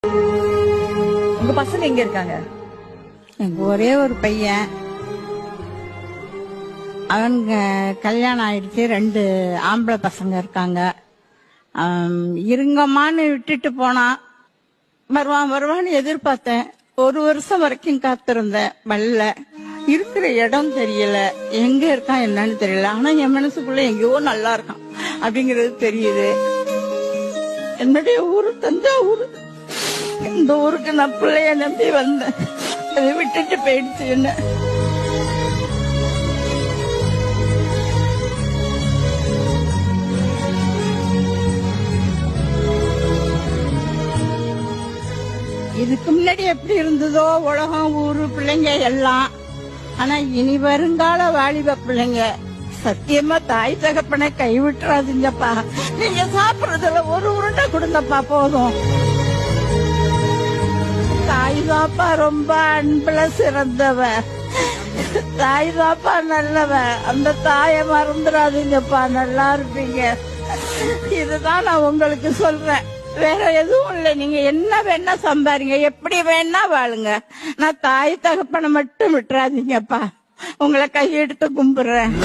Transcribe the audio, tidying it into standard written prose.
உங்க பசங்க எங்க இருக்காங்க? எனக்கு ஒரே ஒரு பையன். அவனுங்க கல்யாணம் ஆயிடுச்சு. 2 ஆம்பளை பசங்க இருக்காங்க. இருங்கம்மான்னு விட்டுட்டு போனான். வருவான்னு எதிர்பார்த்தேன். 1 வருஷம் வரைக்கும் காத்திருந்தேன். வரல. இருக்கிற இடம் தெரியல, எங்க இருக்கான் என்னன்னு தெரியல. ஆனா என் மனசுக்குள்ள எங்கேயோ நல்லா இருக்கான் அப்படிங்கறது தெரியுது. என்னுடைய ஊரு தஞ்சாவூர். இந்த ஊருக்கு நான் பிள்ளைய நம்பி வந்தேன். அதை விட்டுட்டு போயிடுச்சு என்ன. இதுக்கு முன்னாடி எப்படி இருந்ததோ உலகம், ஊரு, பிள்ளைங்க எல்லாம். ஆனா இனி வருங்கால வாலிப பிள்ளைங்க சத்தியமா தாய் தகப்பனை கைவிட்டுறாதீங்கப்பா. நீங்க சாப்பிடுறதுல ஒரு உருண்டை கொடுங்கப்பா போதும். தாய் தாப்பா ரொம்ப அன்புல சிறந்தவ. தாய் தாப்பா நல்லவ. அந்த தாயை மறந்துடாதீங்கப்பா, நல்லா இருப்பீங்க. இதுதான் நான் உங்களுக்கு சொல்றேன். வேற எதுவும் இல்லை. நீங்க என்ன வேணா சம்பாரிங்க, எப்படி வேணா வாழுங்க. நான் தாய் தகப்பனை மட்டும் விட்டுறாதீங்கப்பா. உங்களை கையெடுத்து கும்பிடுறேன்.